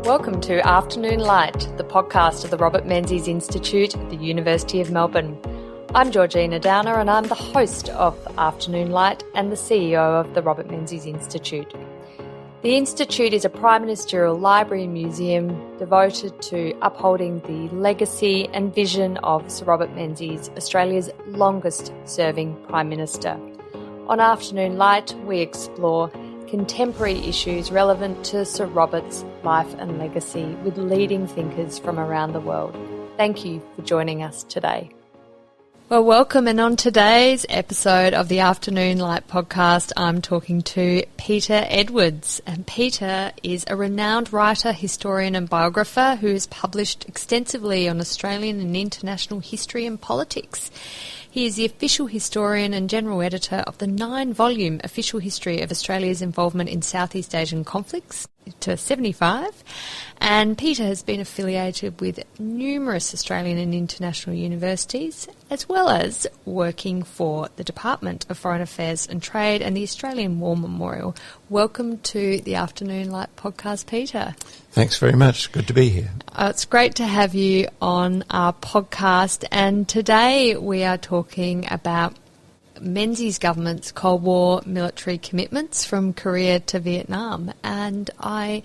Welcome to Afternoon Light, the podcast of the Robert Menzies Institute at the University of Melbourne. I'm Georgina Downer and I'm the host of Afternoon Light and the CEO of the Robert Menzies Institute. The Institute is a prime ministerial library and museum devoted to upholding the legacy and vision of Sir Robert Menzies, Australia's longest-serving Prime Minister. On Afternoon Light, we explore contemporary issues relevant to Sir Robert's life and legacy with leading thinkers from around the world. Thank you for joining us today. Well, welcome, and on today's episode of the Afternoon Light podcast, I'm talking to Peter Edwards. And Peter is a renowned writer, historian and biographer who has published extensively on Australian and international history and politics. He is the official historian and general editor of the 9-volume Official History of Australia's Involvement in Southeast Asian Conflicts to 75. And Peter has been affiliated with numerous Australian and international universities, as well as working for the Department of Foreign Affairs and Trade and the Australian War Memorial. Welcome to the Afternoon Light podcast, Peter. Thanks very much. Good to be here. It's great to have you on our podcast, and today we are talking about Menzies government's Cold War military commitments from Korea to Vietnam. And I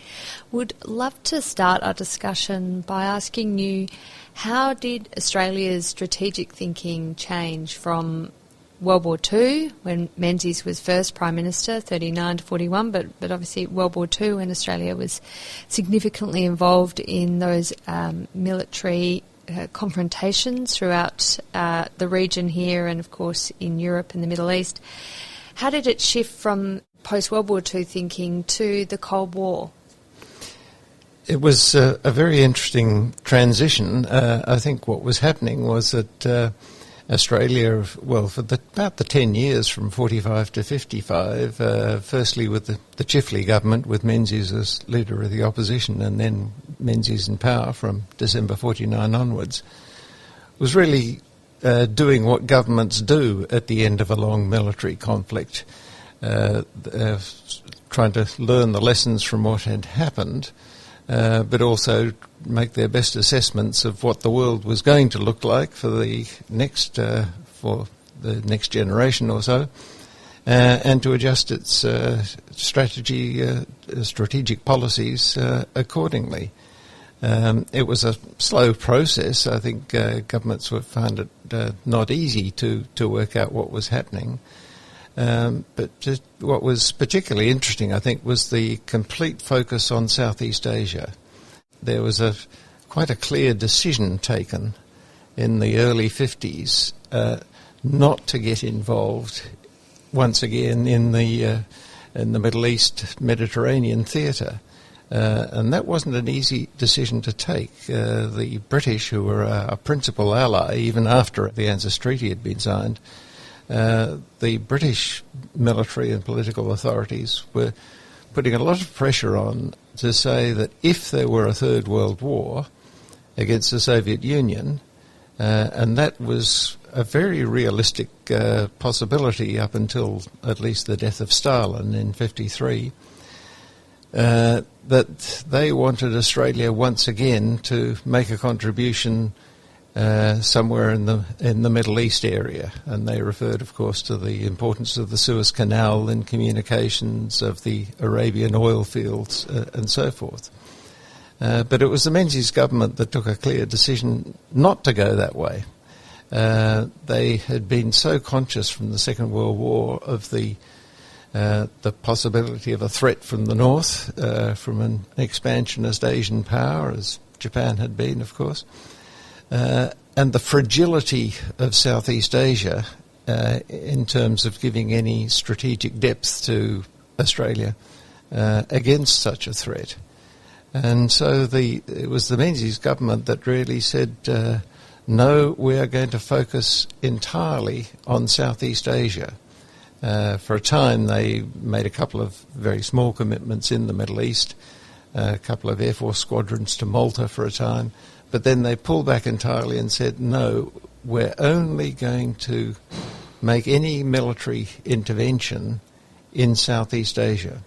would love to start our discussion by asking you, how did Australia's strategic thinking change from World War II, when Menzies was first Prime Minister, 39 to 41, but obviously World War II, when Australia was significantly involved in those military confrontations throughout the region here and, of course, in Europe and the Middle East. How did it shift from post-World War II thinking to the Cold War? It was a very interesting transition. I think what was happening was that Australia, well, for about the 10 years from 45 to 55, firstly with the Chifley government, with Menzies as leader of the opposition, and then Menzies in power from December 49 onwards, was really doing what governments do at the end of a long military conflict, trying to learn the lessons from what had happened, but also make their best assessments of what the world was going to look like for the next generation or so, and to adjust its strategic policies accordingly. It was a slow process. I think governments would find it not easy to work out what was happening. But just what was particularly interesting, I think, was the complete focus on Southeast Asia. There was quite a clear decision taken in the early 50s not to get involved once again in the Middle East Mediterranean theatre. And that wasn't an easy decision to take. The British, who were our principal ally, even after the ANZUS Treaty had been signed, the British military and political authorities were putting a lot of pressure on to say that if there were a Third World War against the Soviet Union, and that was a very realistic possibility up until at least the death of Stalin in 1953, that they wanted Australia once again to make a contribution somewhere in the Middle East area, and they referred, of course, to the importance of the Suez Canal in communications, of the Arabian oil fields, and so forth. But it was the Menzies government that took a clear decision not to go that way. They had been so conscious from the Second World War of the possibility of a threat from the north, from an expansionist Asian power, as Japan had been, of course, and the fragility of Southeast Asia in terms of giving any strategic depth to Australia against such a threat. And so it was the Menzies government that really said, no, we are going to focus entirely on Southeast Asia. For a time, they made a couple of very small commitments in the Middle East, a couple of Air Force squadrons to Malta for a time, but then they pulled back entirely and said, no, we're only going to make any military intervention in Southeast Asia.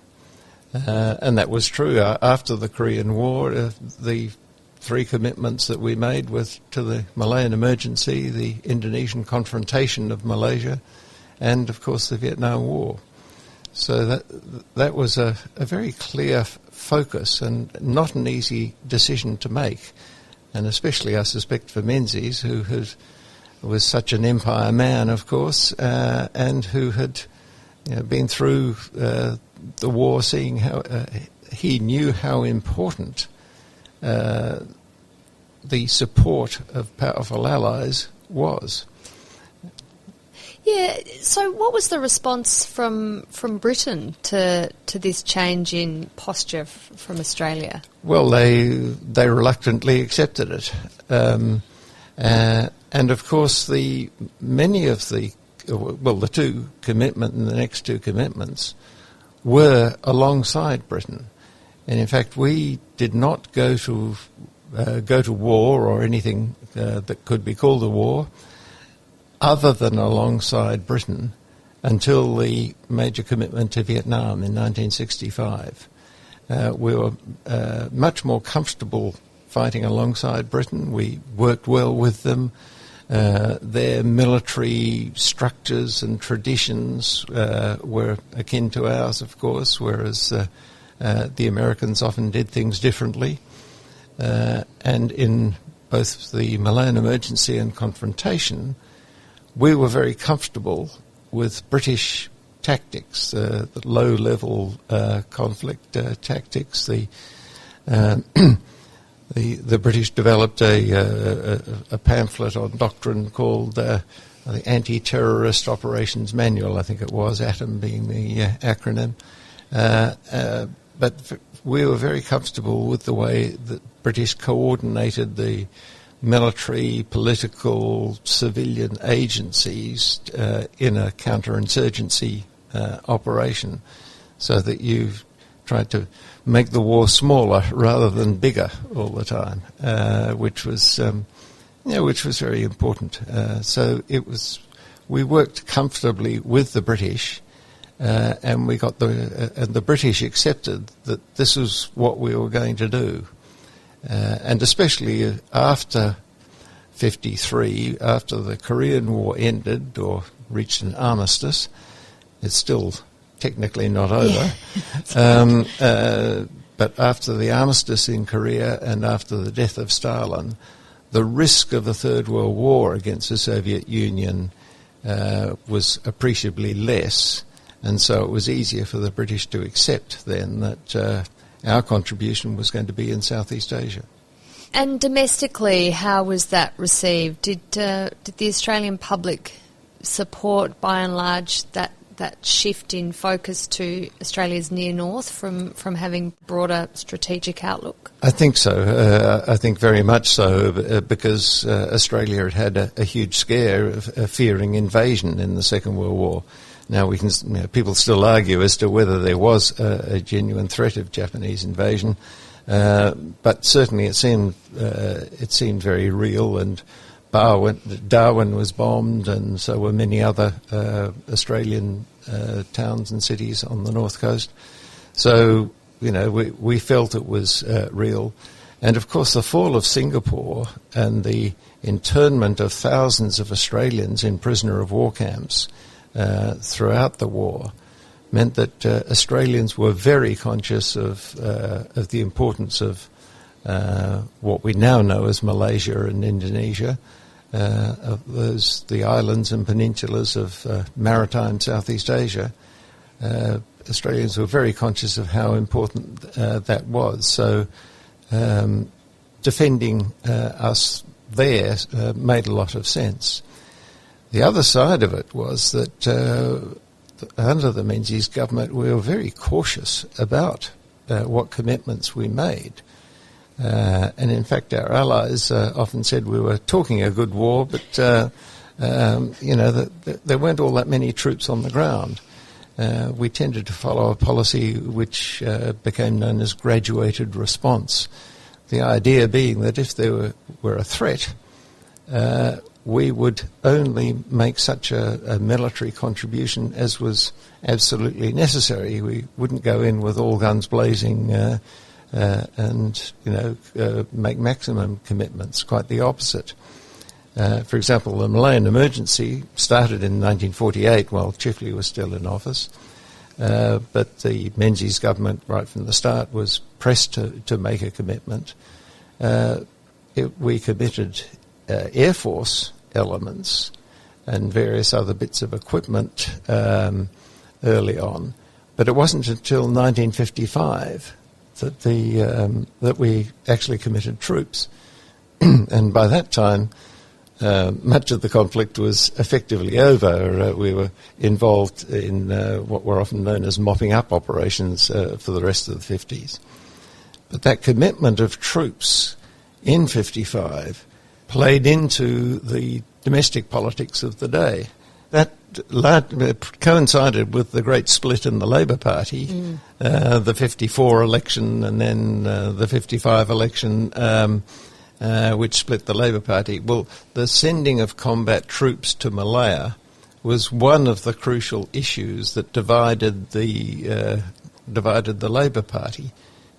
And that was true. After the Korean War, the three commitments that we made was to the Malayan Emergency, the Indonesian Confrontation of Malaysia, and, of course, the Vietnam War. So that was a very clear focus and not an easy decision to make, and especially, I suspect, for Menzies, who was such an empire man, of course, and who had been through the war, seeing how he knew how important the support of powerful allies was. Yeah, so what was the response from Britain to this change in posture from Australia? Well, they reluctantly accepted it. And of course, the two commitment and the next two commitments were alongside Britain. And in fact, we did not go to war or anything that could be called a war other than alongside Britain until the major commitment to Vietnam in 1965. We were much more comfortable fighting alongside Britain. We worked well with them. Their military structures and traditions were akin to ours, of course, whereas the Americans often did things differently. And in both the Malayan Emergency and Confrontation, we were very comfortable with British tactics, the low-level conflict tactics. The British developed a pamphlet on doctrine called the Anti-Terrorist Operations Manual, I think it was, ATOM being the acronym. But we were very comfortable with the way that British coordinated the military, political, civilian agencies in a counterinsurgency operation, so that you tried to make the war smaller rather than bigger all the time, which was very important. So we worked comfortably with the British, and the British accepted that this was what we were going to do. And especially after 1953, after the Korean War ended or reached an armistice, it's still technically not over, but after the armistice in Korea and after the death of Stalin, the risk of a Third World War against the Soviet Union was appreciably less, and so it was easier for the British to accept then that our contribution was going to be in Southeast Asia. And domestically, how was that received? Did the Australian public support, by and large, that shift in focus to Australia's near north from having broader strategic outlook? I think so. I think very much so, because Australia had had a huge scare of fearing invasion in the Second World War. Now people still argue as to whether there was a genuine threat of Japanese invasion, but certainly it seemed very real. And Darwin was bombed, and so were many other Australian towns and cities on the north coast. So we felt it was real. And of course, the fall of Singapore and the internment of thousands of Australians in prisoner of war camps throughout the war meant that Australians were very conscious of the importance of what we now know as Malaysia and Indonesia, of the islands and peninsulas of maritime Southeast Asia. Australians were very conscious of how important that was. So defending us there made a lot of sense. The other side of it was that under the Menzies government we were very cautious about what commitments we made. And in fact our allies often said we were talking a good war, but there weren't all that many troops on the ground. We tended to follow a policy which became known as graduated response. The idea being that if there were a threat, we would only make such a military contribution as was absolutely necessary. We wouldn't go in with all guns blazing and make maximum commitments. Quite the opposite. For example, the Malayan Emergency started in 1948 while Chifley was still in office, but the Menzies government right from the start was pressed to make a commitment. We committed Air Force elements and various other bits of equipment early on, but it wasn't until 1955 that we actually committed troops, and by that time much of the conflict was effectively over. We were involved in what were often known as mopping up operations for the rest of the 50s. But that commitment of troops in 55 played into the domestic politics of the day. That coincided with the great split in the Labour Party, the 54 election and then the 55 election, which split the Labour Party. Well, the sending of combat troops to Malaya was one of the crucial issues that divided the Labour Party.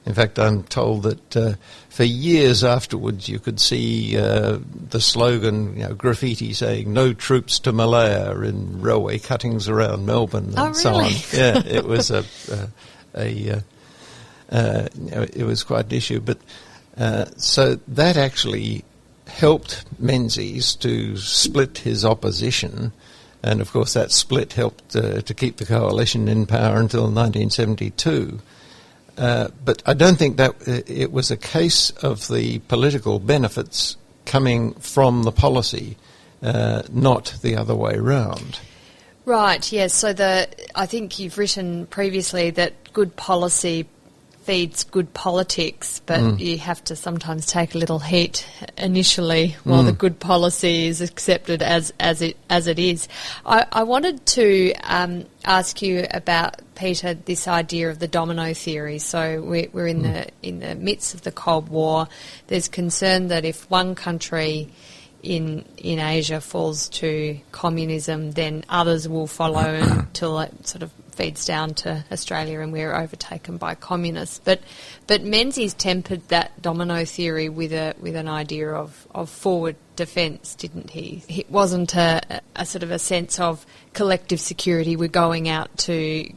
In fact, I'm told that for years afterwards you could see the slogan, graffiti saying "No troops to Malaya" in railway cuttings around Melbourne and so on. Yeah, it was it was quite an issue. But so that actually helped Menzies to split his opposition, and of course that split helped to keep the coalition in power until 1972. But I don't think that it was a case of the political benefits coming from the policy, not the other way round. Right, yes. So I think you've written previously that good policy feeds good politics, but you have to sometimes take a little heat initially while the good policy is accepted as it is. I wanted to ask you about, Peter, this idea of the domino theory. So we're in the midst of the Cold War. There's concern that if one country in Asia falls to communism, then others will follow until it sort of feeds down to Australia and we're overtaken by communists. But Menzies tempered that domino theory with an idea of forward defence, didn't he? It wasn't a sort of a sense of collective security. We're going out to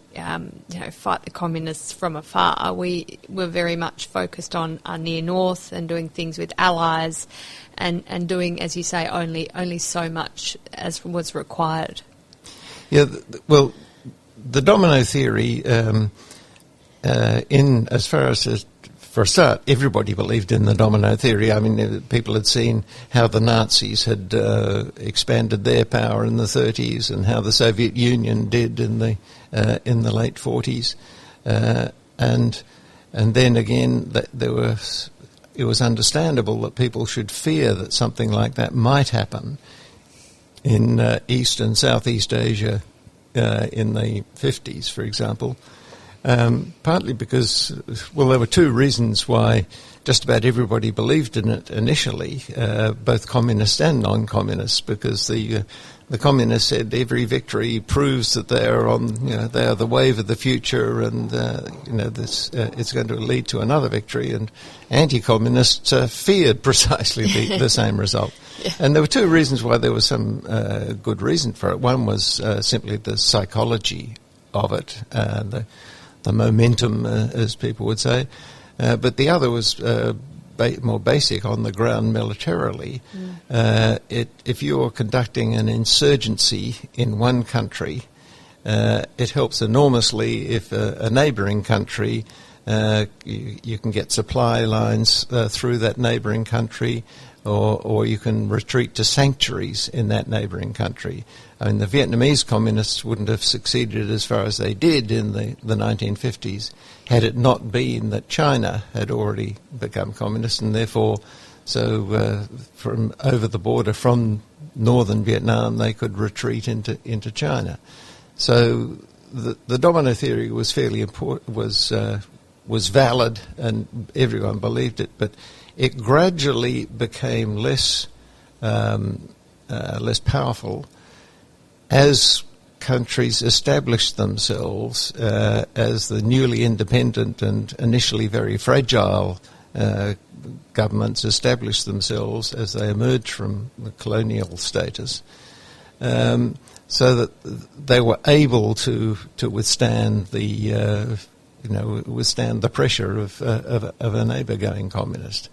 fight the communists from afar. We were very much focused on our near north and doing things with allies and doing, as you say, only so much as was required. Yeah, well, the domino theory, as far as for a start, everybody believed in the domino theory. I mean, people had seen how the Nazis had expanded their power in the 30s and how the Soviet Union did in the late 40s, and then again it was understandable that people should fear that something like that might happen in East and Southeast Asia in the 50s, for example. Partly because, well, there were two reasons why just about everybody believed in it initially, both communists and non-communists, because the communists said every victory proves that they are they are the wave of the future, and it's going to lead to another victory, and anti-communists feared precisely the same result. Yeah. And there were two reasons why there was some good reason for it. One was simply the psychology of it, the momentum, as people would say, but the other was more basic on the ground militarily. If you're conducting an insurgency in one country, it helps enormously if a neighbouring country, you can get supply lines through that neighbouring country, or you can retreat to sanctuaries in that neighbouring country. I mean, the Vietnamese communists wouldn't have succeeded as far as they did in the 1950s had it not been that China had already become communist, and therefore, from over the border from northern Vietnam, they could retreat into China. So the domino theory was fairly important, was valid, and everyone believed it, but it gradually became less less powerful as countries established themselves as the newly independent and initially very fragile governments established themselves as they emerged from the colonial status, so that they were able to withstand the withstand the pressure of a neighbour going communist.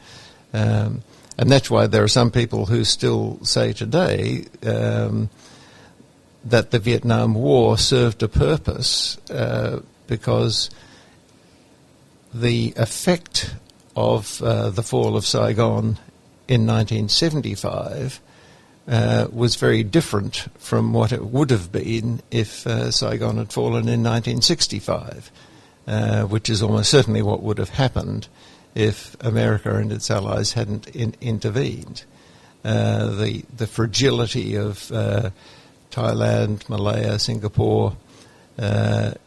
And that's why there are some people who still say today that the Vietnam War served a purpose because the effect of the fall of Saigon in 1975 was very different from what it would have been if Saigon had fallen in 1965, which is almost certainly what would have happened if America and its allies hadn't intervened. The fragility of Thailand, Malaya, Singapore,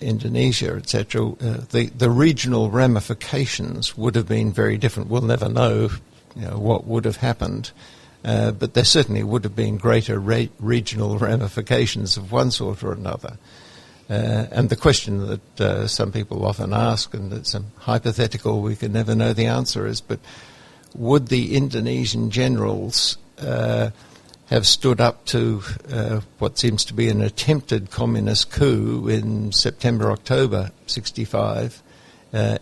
Indonesia, etc., the regional ramifications would have been very different. We'll never know, what would have happened, but there certainly would have been greater regional ramifications of one sort or another. And the question that some people often ask, and it's a hypothetical, we can never know the answer, is, but would the Indonesian generals have stood up to what seems to be an attempted communist coup in September, October 65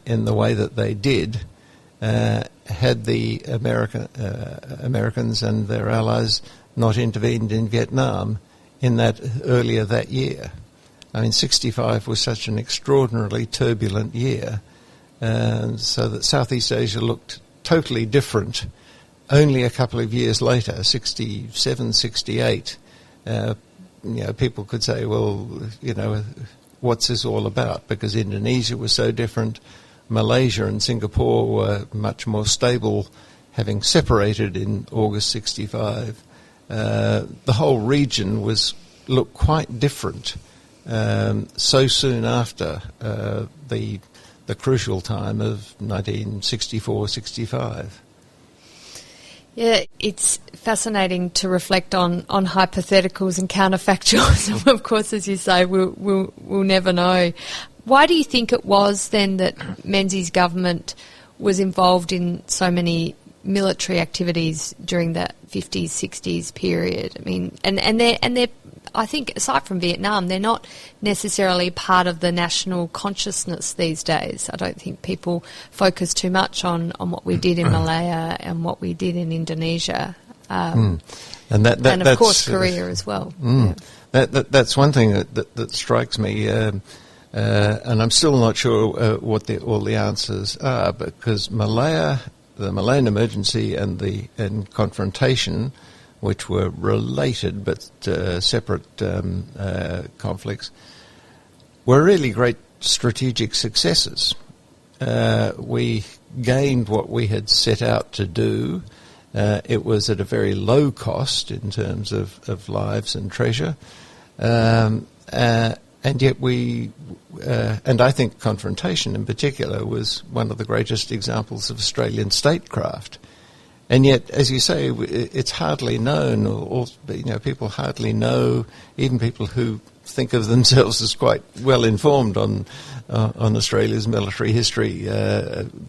in the way that they did, had the Americans and their allies not intervened in Vietnam earlier that year? I mean, 65 was such an extraordinarily turbulent year, so that Southeast Asia looked totally different. Only a couple of years later, 67, 68, people could say, well, what's this all about? Because Indonesia was so different. Malaysia and Singapore were much more stable, having separated in August 65. The whole region looked quite different so soon after the crucial time of 1964-65. Yeah, it's fascinating to reflect on hypotheticals and counterfactuals. Of course, as you say, we'll never know. Why do you think it was then that Menzies' government was involved in so many military activities during that 50s, 60s period? I mean, and they're I think, aside from Vietnam, they're not necessarily part of the national consciousness these days. I don't think people focus too much on what we did in Malaya and what we did in Indonesia. And of course Korea as well. Yeah. That's one thing that strikes me, and I'm still not sure what all the answers are, because the Malayan Emergency and Confrontation, which were related but separate conflicts, were really great strategic successes. We gained what we had set out to do. It was at a very low cost in terms of lives and treasure. And yet and I think Confrontation in particular was one of the greatest examples of Australian statecraft. And yet, as you say, it's hardly known, or people hardly know, even people who think of themselves as quite well informed on Australia's military history,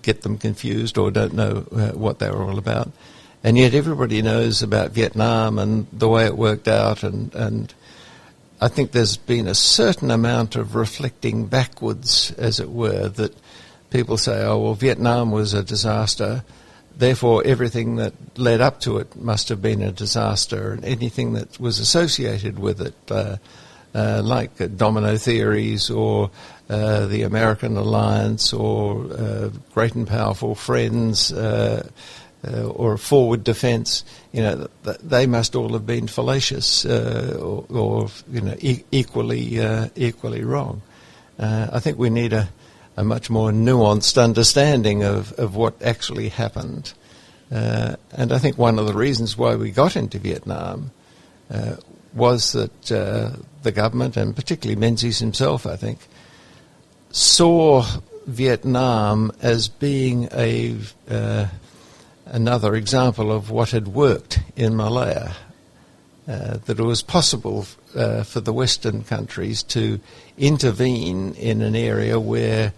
get them confused or don't know what they were all about. And yet everybody knows about Vietnam and the way it worked out, and I think there's been a certain amount of reflecting backwards, as it were, that people say, oh, well, Vietnam was a disaster, therefore everything that led up to it must have been a disaster, and anything that was associated with it, like domino theories or the American alliance or great and powerful friends or forward defence, they must all have been fallacious or equally wrong. I think we need a much more nuanced understanding of what actually happened. And I think one of the reasons why we got into Vietnam was that the government, and particularly Menzies himself, I think, saw Vietnam as being another example of what had worked in Malaya. that it was possible for the Western countries to intervene in an area where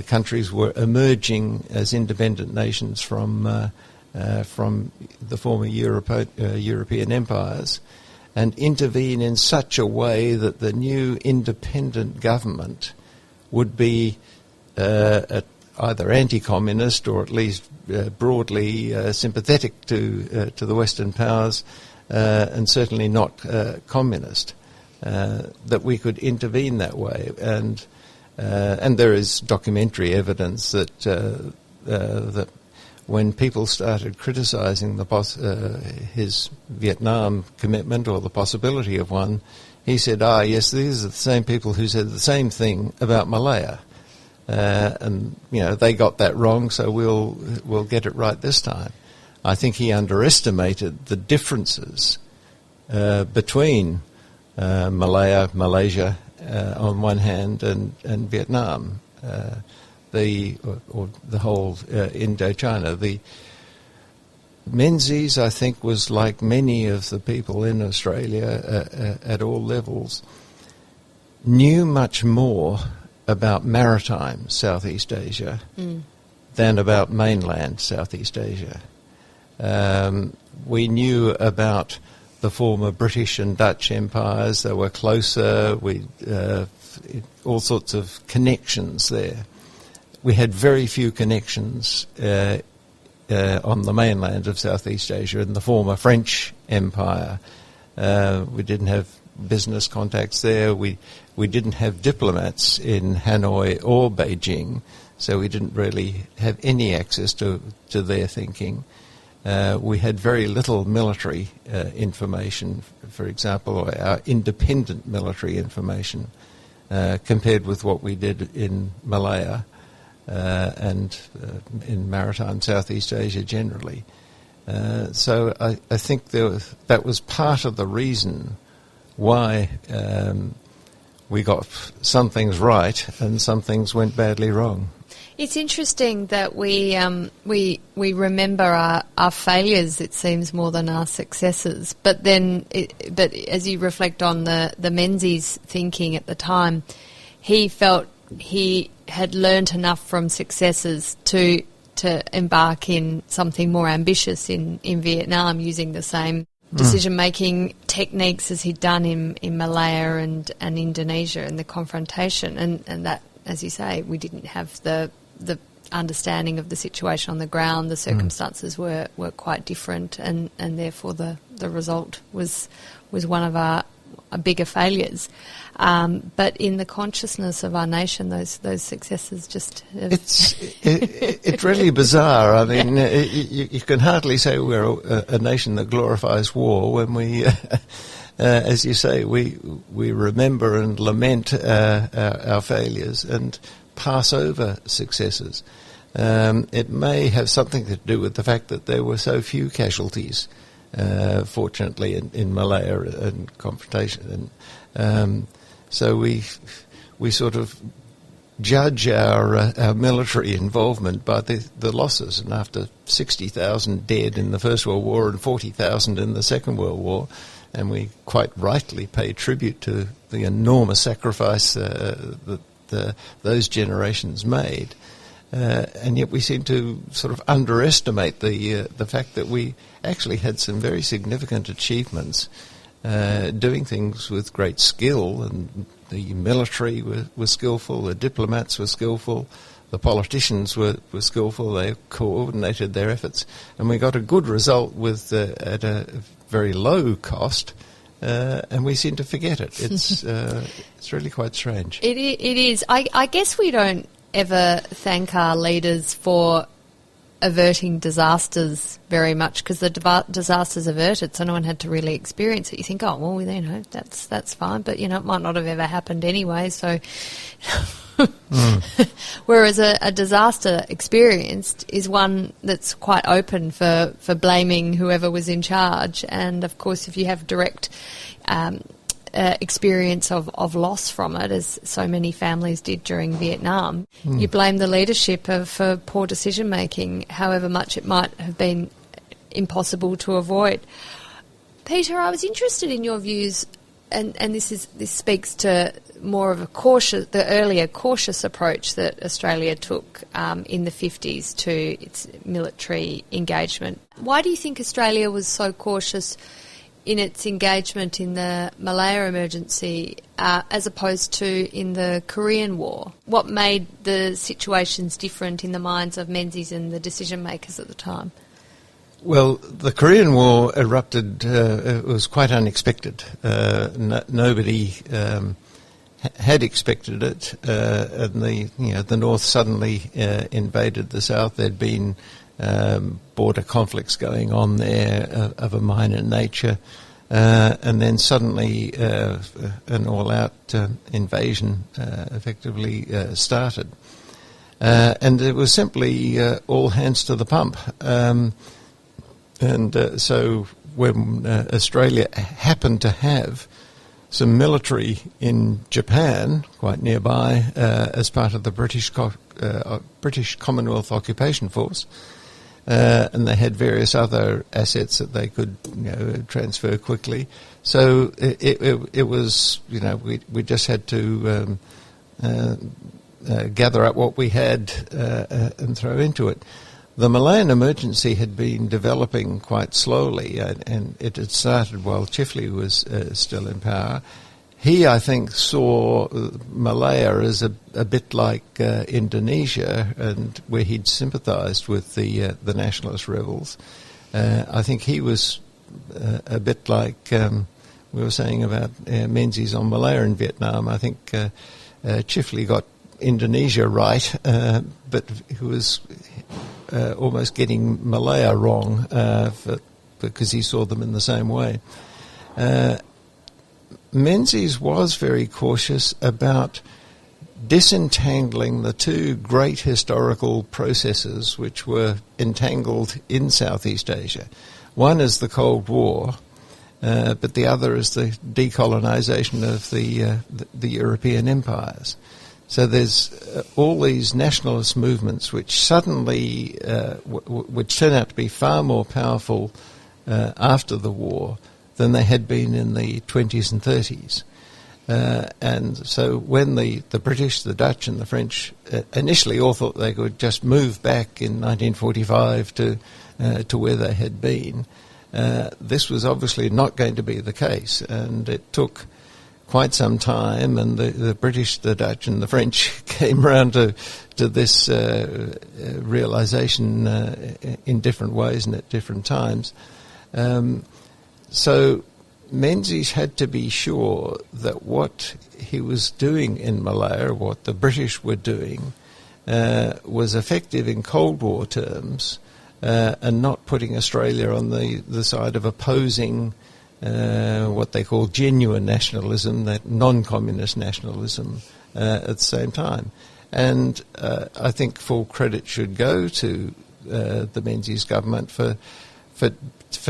countries were emerging as independent nations from the former European empires, and intervene in such a way that the new independent government would be either anti-communist or at least broadly sympathetic to the Western powers, and certainly not communist. That we could intervene that way, and there is documentary evidence that that when people started criticising his Vietnam commitment or the possibility of one, he said, yes, these are the same people who said the same thing about Malaya. And, they got that wrong, so we'll get it right this time. I think he underestimated the differences between Malaysia on one hand and Vietnam. The whole Indochina. The Menzies, I think, was like many of the people in Australia at all levels, knew much more about maritime Southeast Asia than about mainland Southeast Asia. We knew about the former British and Dutch empires. They were closer. All sorts of connections there. We had very few connections on the mainland of Southeast Asia in the former French Empire. We didn't have business contacts there. We didn't have diplomats in Hanoi or Beijing, so we didn't really have any access to their thinking. We had very little military information, for example, or our independent military information, compared with what we did in Malaya. And in maritime Southeast Asia generally. So I think that was part of the reason why we got some things right and some things went badly wrong. It's interesting that we remember our failures, it seems, more than our successes. But then, but as you reflect on the Menzies thinking at the time, he felt he had learnt enough from successes to embark in something more ambitious in Vietnam, using the same decision-making techniques as he'd done in Malaya and Indonesia and the confrontation. And that, as you say, we didn't have the understanding of the situation on the ground. The circumstances were quite different, and therefore the result was one of our bigger failures. But in the consciousness of our nation, those successes just... It's really bizarre. I mean, you can hardly say we're a nation that glorifies war when we, as you say, we remember and lament our failures and pass over successes. It may have something to do with the fact that there were so few casualties, fortunately, in Malaya and confrontation. And so we sort of judge our military involvement by the losses. And after 60,000 dead in the First World War and 40,000 in the Second World War, and we quite rightly pay tribute to the enormous sacrifice that those generations made. And yet we seem to sort of underestimate the fact that we actually had some very significant achievements, doing things with great skill, and the military was skillful, the diplomats were skillful, the politicians were skillful, they coordinated their efforts, and we got a good result with at a very low cost, and we seem to forget it. It's really quite strange. It is. I guess we don't ever thank our leaders for averting disasters very much, because the disasters averted, so no one had to really experience it. You think, oh, well, that's fine, but, it might not have ever happened anyway, so... Whereas a disaster experienced is one that's quite open for blaming whoever was in charge. And, of course, if you have direct experience of loss from it, as so many families did during Vietnam, you blame the leadership for poor decision-making, however much it might have been impossible to avoid. Peter, I was interested in your views, and this speaks to more of the earlier cautious approach that Australia took in the 50s to its military engagement. Why do you think Australia was so cautious in its engagement in the Malayan Emergency as opposed to in the Korean War? What made the situations different in the minds of Menzies and the decision makers at the time? Well, the Korean War erupted. It was quite unexpected. Nobody had expected it, and the North suddenly invaded the South. There'd been border conflicts going on there of a minor nature, and then suddenly an all-out invasion effectively started. And it was simply all hands to the pump. So when Australia happened to have some military in Japan, quite nearby, as part of the British Commonwealth Occupation Force, and they had various other assets that they could transfer quickly. So it was, we just had to gather up what we had and throw into it. The Malayan Emergency had been developing quite slowly, and it had started while Chifley was still in power. He, I think, saw Malaya as a bit like Indonesia, and where he'd sympathised with the nationalist rebels. I think he was a bit like we were saying about Menzies on Malaya in Vietnam. I think Chifley got Indonesia right, but he was almost getting Malaya wrong because he saw them in the same way. Menzies was very cautious about disentangling the two great historical processes which were entangled in Southeast Asia. One is the Cold War, but the other is the decolonisation of the European empires. So there's all these nationalist movements which suddenly which turn out to be far more powerful after the war than they had been in the 20s and 30s. And so when the British, the Dutch and the French initially all thought they could just move back in 1945 to where they had been, this was obviously not going to be the case, and it took quite some time, and the British, the Dutch and the French came round to this realisation in different ways and at different times. So Menzies had to be sure that what he was doing in Malaya, what the British were doing, was effective in Cold War terms, and not putting Australia on the side of opposing what they call genuine nationalism, that non-communist nationalism, at the same time. And I think full credit should go to the Menzies government for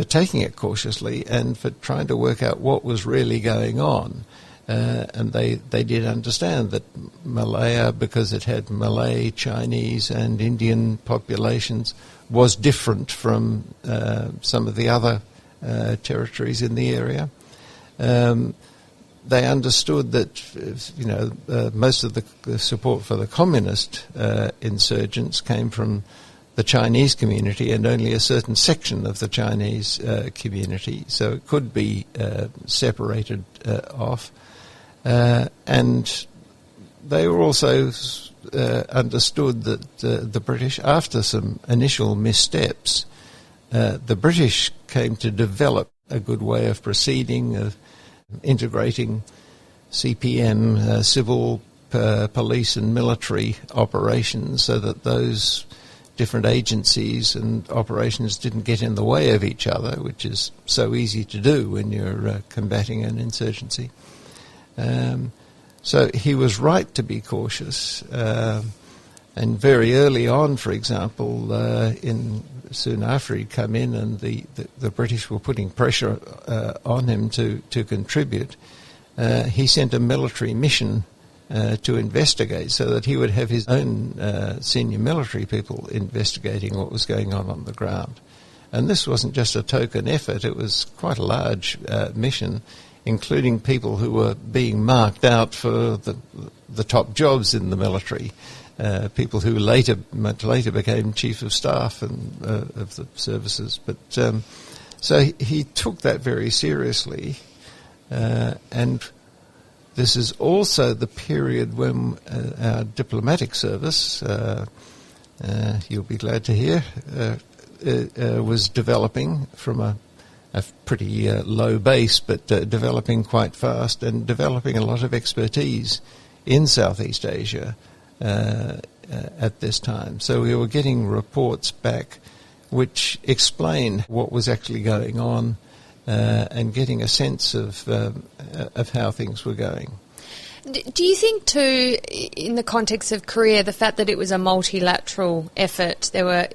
taking it cautiously and for trying to work out what was really going on. And they did understand that Malaya, because it had Malay, Chinese and Indian populations, was different from some of the other territories in the area. They understood that most of the support for the communist insurgents came from the Chinese community and only a certain section of the Chinese community, so it could be separated off. And they were also understood that the British, after some initial missteps, the British came to develop a good way of proceeding, of integrating CPM, civil, police and military operations, so that those different agencies and operations didn't get in the way of each other, which is so easy to do when you're combating an insurgency. So he was right to be cautious. And very early on, for example, soon after he'd come in and the British were putting pressure on him to contribute, he sent a military mission to investigate, so that he would have his own senior military people investigating what was going on the ground. And this wasn't just a token effort, it was quite a large mission, including people who were being marked out for the top jobs in the military, people who much later became chief of staff and of the services. But so he took that very seriously, and this is also the period when our diplomatic service, you'll be glad to hear, was developing from a pretty low base, but developing quite fast and developing a lot of expertise in Southeast Asia at this time. So we were getting reports back which explain what was actually going on and getting a sense of how things were going. Do you think, too, in the context of Korea, the fact that it was a multilateral effort, there were,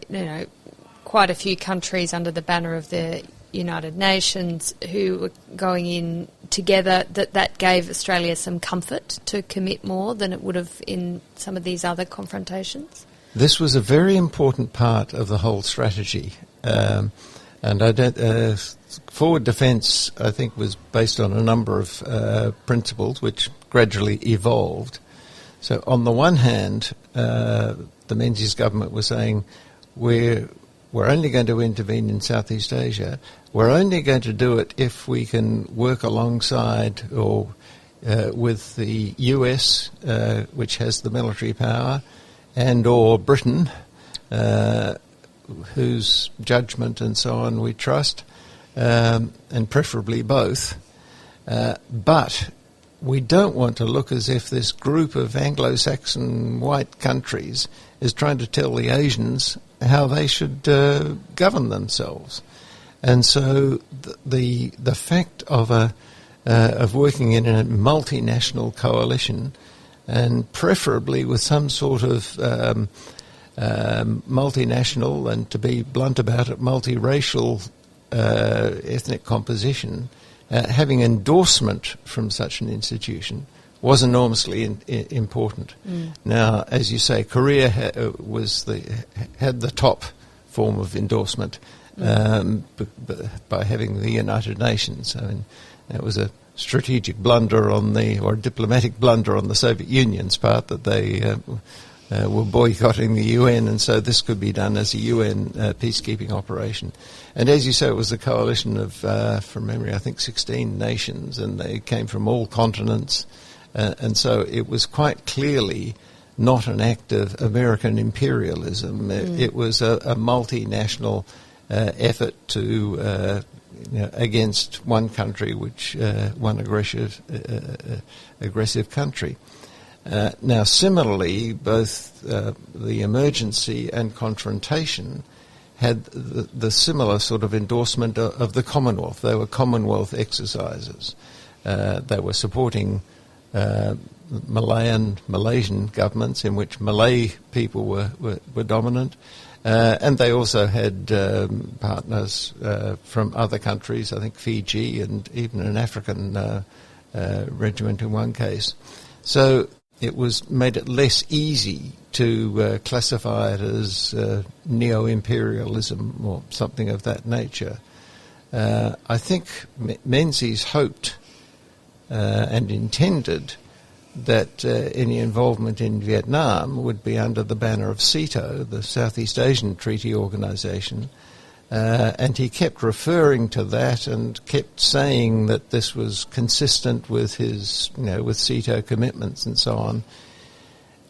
quite a few countries under the banner of the United Nations who were going in together, that gave Australia some comfort to commit more than it would have in some of these other confrontations? This was a very important part of the whole strategy. And forward defence, I think, was based on a number of principles which gradually evolved. So on the one hand, the Menzies government was saying, we're only going to intervene in Southeast Asia. We're only going to do it if we can work alongside or with the US, which has the military power, and or Britain, whose judgment and so on we trust, and preferably both. But we don't want to look as if this group of Anglo-Saxon white countries is trying to tell the Asians how they should govern themselves. And so the fact of working in a multinational coalition, and preferably with some sort of multinational, and to be blunt about it, multiracial ethnic composition, having endorsement from such an institution was enormously important. Now, as you say, Korea had the top form of endorsement by having the United Nations. I mean, it was a strategic blunder or a diplomatic blunder on the Soviet Union's part that they were boycotting the UN, and so this could be done as a UN peacekeeping operation. And as you say, it was a coalition of, from memory, I think 16 nations, and they came from all continents. And so it was quite clearly not an act of American imperialism. It was a multinational effort to against one country, one aggressive country. Now, similarly, both the emergency and confrontation had the similar sort of endorsement of the Commonwealth. They were Commonwealth exercises. They were supporting Malaysian governments in which Malay people were dominant, and they also had partners from other countries, I think Fiji and even an African regiment in one case. So it made it less easy to classify it as neo-imperialism or something of that nature. I think Menzies hoped and intended that any involvement in Vietnam would be under the banner of SEATO, the Southeast Asian Treaty Organization, and he kept referring to that and kept saying that this was consistent with his, with SEATO commitments and so on.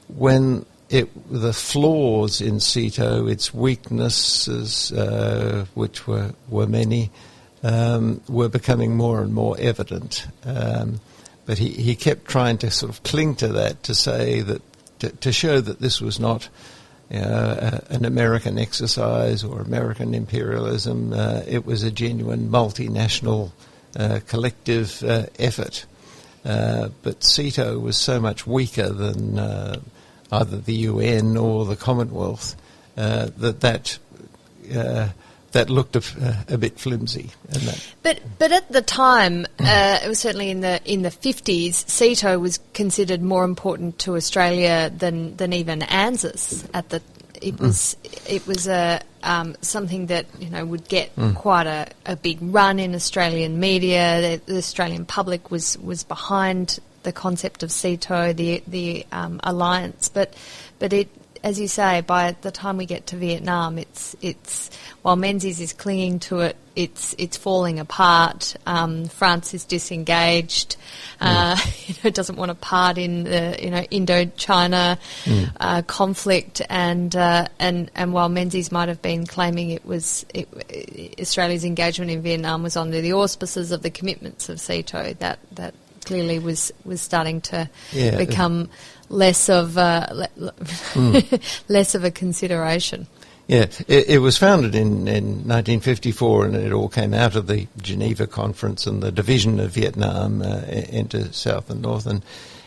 When the flaws in SEATO, its weaknesses, which were many, were becoming more and more evident. But he kept trying to sort of cling to that, to say that, to show that this was not an American exercise or American imperialism. It was a genuine multinational collective effort. But SEATO was so much weaker than either the UN or the Commonwealth that that looked a bit flimsy. But at the time, it was certainly in the 50s, SEATO was considered more important to Australia than even ANZUS. It was something that would get quite a big run in Australian media. The Australian public was behind the concept of SEATO, the alliance, but it, as you say, by the time we get to Vietnam, it's while Menzies is clinging to it, it's falling apart. France is disengaged. Doesn't want a part in the Indo-China conflict, and while Menzies might have been claiming Australia's engagement in Vietnam was under the auspices of the commitments of SEATO, that clearly was starting to become less of a consideration. Yeah, it was founded in 1954, and it all came out of the Geneva Conference and the division of Vietnam into South and North. And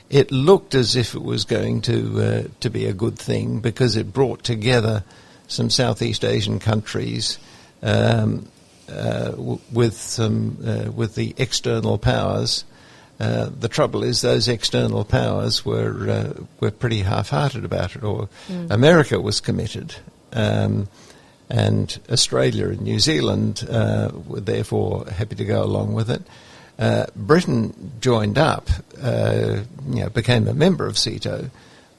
it looked as if it was going to be a good thing, because it brought together some Southeast Asian countries with the external powers. The trouble is, those external powers were pretty half-hearted about it. Or America was committed, and Australia and New Zealand were therefore happy to go along with it. Britain joined up, became a member of SEATO,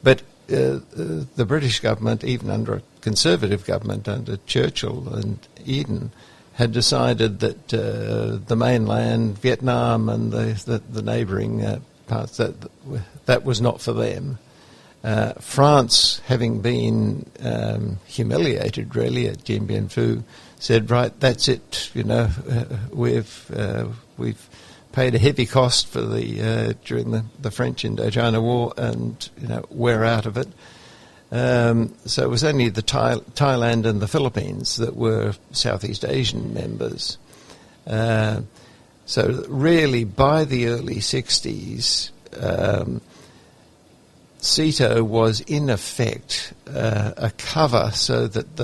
but the British government, even under a Conservative government under Churchill and Eden, had decided that the mainland, Vietnam and the neighbouring parts, that was not for them. France, having been humiliated really at Dien Bien Phu, said, right, that's it. We've paid a heavy cost for during the French Indochina War, and we're out of it. So it was only the Thailand and the Philippines that were Southeast Asian members. So really, by the early 60s, SEATO was in effect a cover so that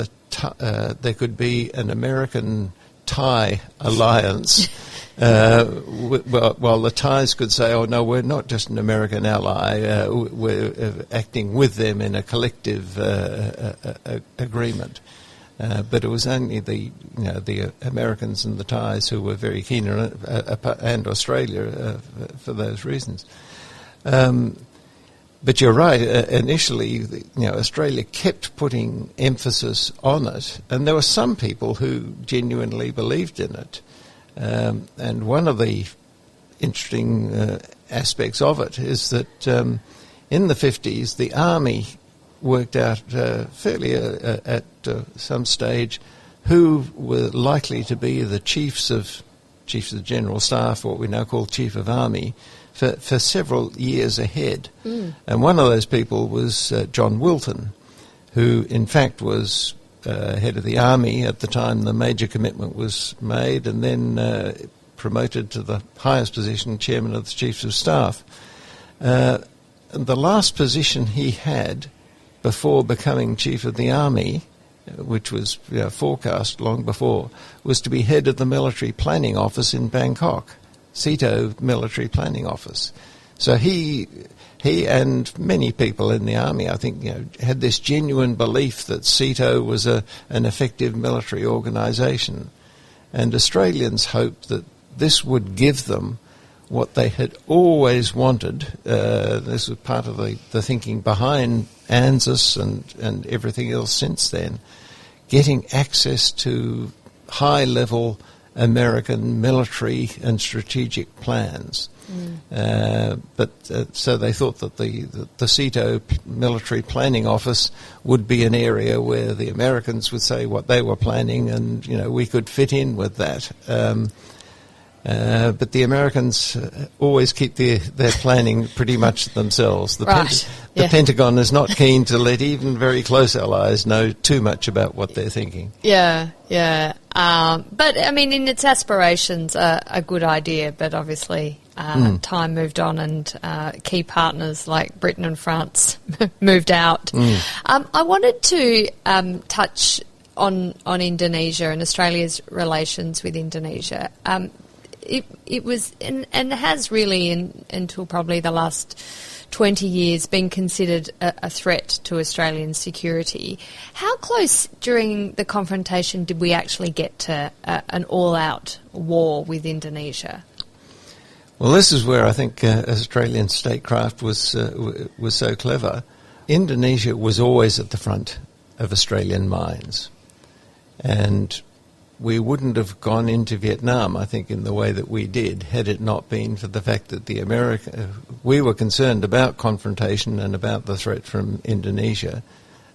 there could be an American-Thai alliance. While the Thais could say, oh no, we're not just an American ally, we're acting with them in a collective agreement. But it was only the Americans and the Thais who were very keen on it, and Australia for those reasons. But you're right, initially Australia kept putting emphasis on it, and there were some people who genuinely believed in it. And one of the interesting aspects of it is that in the 50s, the army worked out fairly at some stage who were likely to be the chiefs of the General Staff, or what we now call Chief of Army, for several years ahead. And one of those people was John Wilton, who in fact was head of the army at the time the major commitment was made, and then promoted to the highest position, chairman of the Chiefs of Staff. And the last position he had before becoming chief of the army, which was forecast long before, was to be head of the military planning office in Bangkok, SEATO military planning office. So he and many people in the army, I think, had this genuine belief that SEATO was an effective military organisation. And Australians hoped that this would give them what they had always wanted. This was part of the thinking behind ANZUS and everything else since then, getting access to high-level American military and strategic plans. So they thought that the SEATO military planning office would be an area where the Americans would say what they were planning, and we could fit in with that. But the Americans always keep their planning pretty much themselves. The Pentagon is not keen to let even very close allies know too much about what they're thinking. Yeah. But, I mean, in its aspirations, a good idea, but obviously time moved on, and key partners like Britain and France moved out. I wanted to touch on Indonesia and Australia's relations with Indonesia. it was and has really until probably the last 20 years been considered a threat to Australian security. How close during the confrontation did we actually get to an all-out war with Indonesia? Well, this is where I think Australian statecraft was so clever. Indonesia was always at the front of Australian minds, and we wouldn't have gone into Vietnam, I think, in the way that we did, had it not been for the fact that we were concerned about confrontation and about the threat from Indonesia.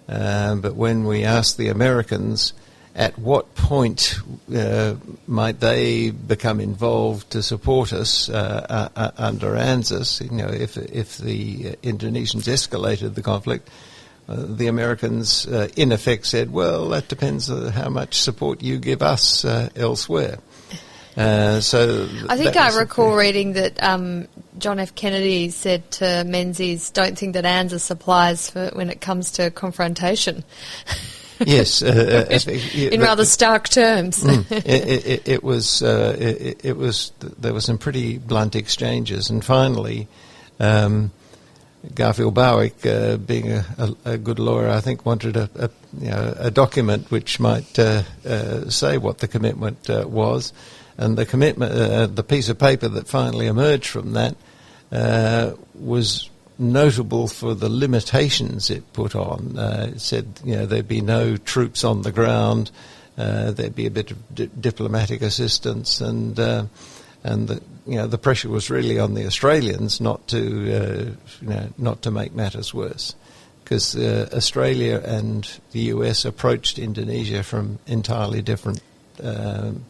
But when we asked the Americans at what point might they become involved to support us under ANZUS, if the Indonesians escalated the conflict, the Americans, in effect, said, well, that depends on how much support you give us elsewhere. So I think I recall reading that John F. Kennedy said to Menzies, don't think that ANZUS applies when it comes to confrontation. Yes. In rather stark terms. It was there were some pretty blunt exchanges, and finally Garfield Barwick, being a good lawyer, I think wanted a document which might say what the commitment was, and the commitment, the piece of paper that finally emerged from that, was notable for the limitations it put on. It said, there'd be no troops on the ground, there'd be a bit of diplomatic assistance, and the pressure was really on the Australians not to make matters worse, because Australia and the US approached Indonesia from entirely different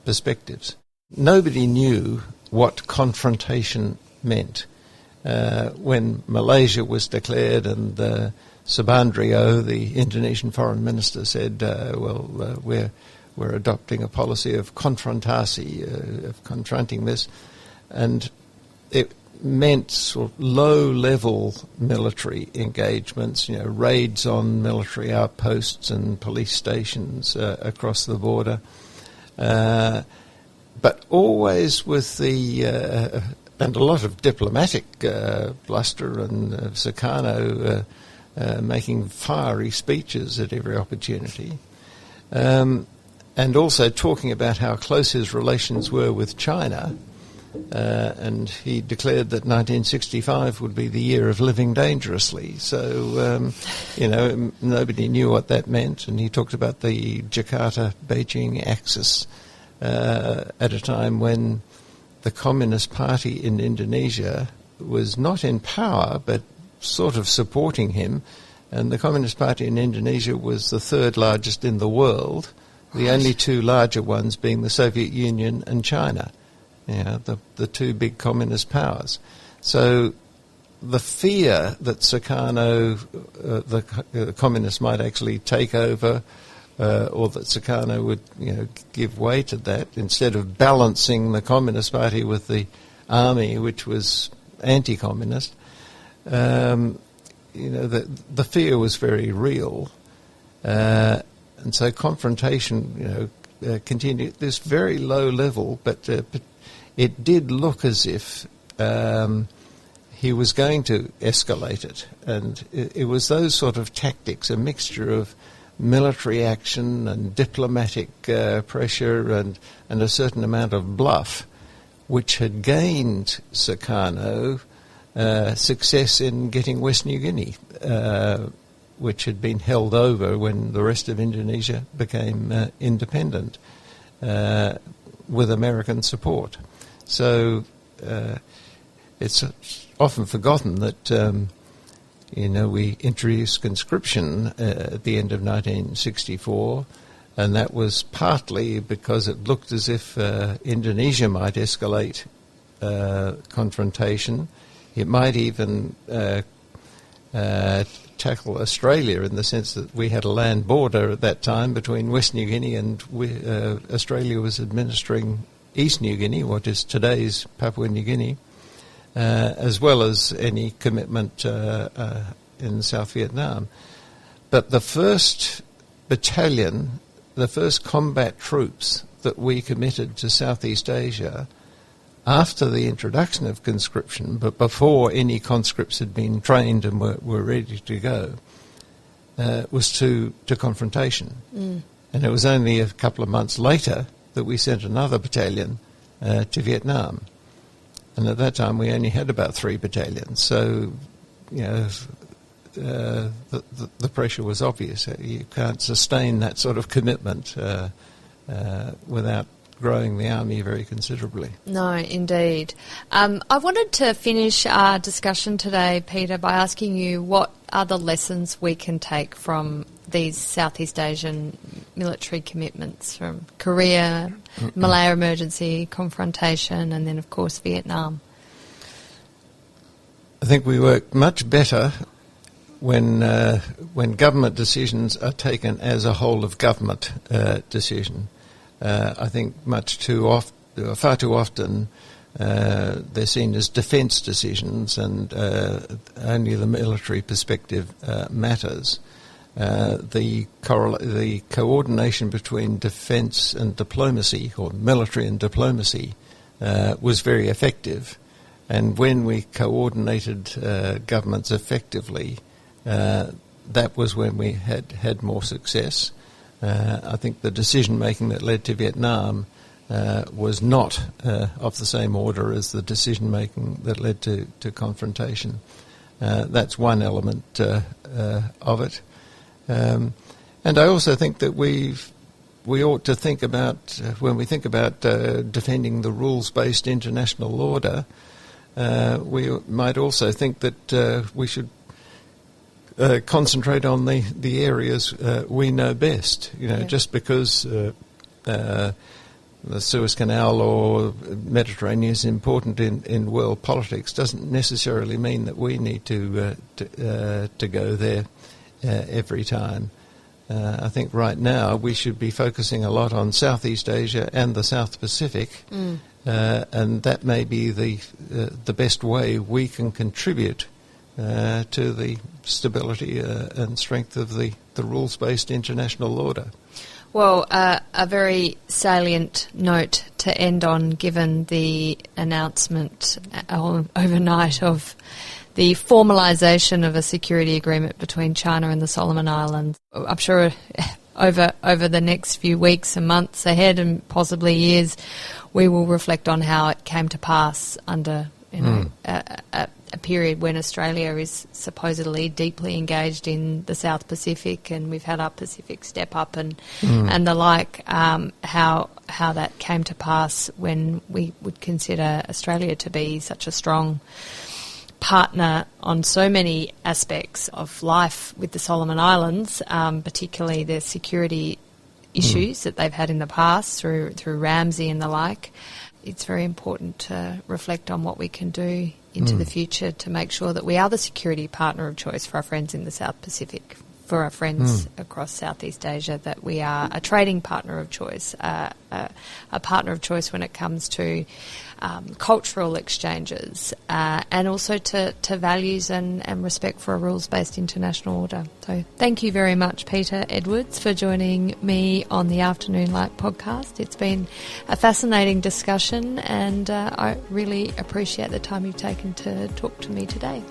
perspectives. Nobody knew what confrontation meant. When Malaysia was declared and Subandrio, the Indonesian foreign minister, said, we're adopting a policy of confrontasi, of confronting this, and it meant sort of low-level military engagements, raids on military outposts and police stations across the border, but always with the and a lot of diplomatic bluster, and Sukarno making fiery speeches at every opportunity, and also talking about how close his relations were with China. And he declared that 1965 would be the year of living dangerously. So, nobody knew what that meant. And he talked about the Jakarta-Beijing axis at a time when the Communist Party in Indonesia was not in power, but sort of supporting him. And the Communist Party in Indonesia was the third largest in the world, the only two larger ones being the Soviet Union and China. The two big communist powers. So the fear that Sukarno, the communists might actually take over, or that Sukarno would, give way to that, instead of balancing the Communist Party with the army, which was anti-communist, the fear was very real. And so confrontation, continued at this very low level, but it did look as if he was going to escalate it. And it was those sort of tactics, a mixture of military action and diplomatic pressure and a certain amount of bluff, which had gained Sukarno success in getting West New Guinea, which had been held over when the rest of Indonesia became independent, with American support. So it's often forgotten that, we introduced conscription at the end of 1964, and that was partly because it looked as if Indonesia might escalate confrontation. It might even tackle Australia, in the sense that we had a land border at that time between West New Guinea and Australia was administering East New Guinea, what is today's Papua New Guinea, as well as any commitment in South Vietnam. But the first battalion, the first combat troops that we committed to Southeast Asia after the introduction of conscription, but before any conscripts had been trained and were ready to go, was to confrontation. And it was only a couple of months later that we sent another battalion to Vietnam. And at that time we only had about 3 battalions. So, the pressure was obvious. You can't sustain that sort of commitment without growing the army very considerably. No, indeed. I wanted to finish our discussion today, Peter, by asking you what are the lessons we can take from these Southeast Asian military commitments from Korea, Malayan Emergency, Confrontation, and then, of course, Vietnam. I think we work much better when government decisions are taken as a whole of government decision. I think far too often they're seen as defence decisions, and only the military perspective matters. The coordination between defence and diplomacy, or military and diplomacy, was very effective. And when we coordinated governments effectively, that was when we had more success. I think the decision-making that led to Vietnam was not of the same order as the decision-making that led to confrontation. That's one element of it. And I also think that we ought to think about, when we think about defending the rules-based international order, we might also think that we should concentrate on the areas we know best. Just because the Suez Canal or Mediterranean is important in world politics doesn't necessarily mean that we need to go there every time. I think right now we should be focusing a lot on Southeast Asia and the South Pacific, and that may be the best way we can contribute to the stability and strength of the rules-based international order. Well, a very salient note to end on, given the announcement overnight of the formalisation of a security agreement between China and the Solomon Islands. I'm sure over the next few weeks and months ahead, and possibly years, we will reflect on how it came to pass under a period when Australia is supposedly deeply engaged in the South Pacific, and we've had our Pacific step up and the like. How that came to pass when we would consider Australia to be such a strong partner on so many aspects of life with the Solomon Islands, particularly the security issues that they've had in the past through Ramsey and the like. It's very important to reflect on what we can do into the future to make sure that we are the security partner of choice for our friends in the South Pacific, for our friends across Southeast Asia, that we are a trading partner of choice, a partner of choice when it comes to cultural exchanges, and also to values and respect for a rules-based international order. So thank you very much, Peter Edwards, for joining me on the Afternoon Light podcast. It's been a fascinating discussion, and I really appreciate the time you've taken to talk to me today.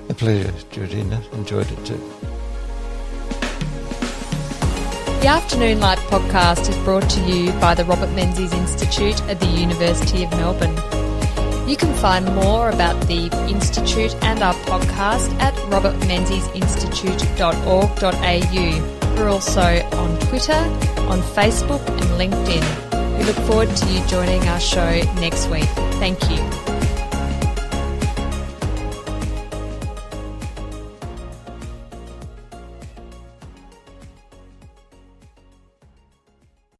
A pleasure, Georgina. Enjoyed it too. The Afternoon Light podcast is brought to you by the Robert Menzies Institute at the University of Melbourne. You can find more about the Institute and our podcast at robertmenziesinstitute.org.au. We're also on Twitter, on Facebook and LinkedIn. We look forward to you joining our show next week. Thank you.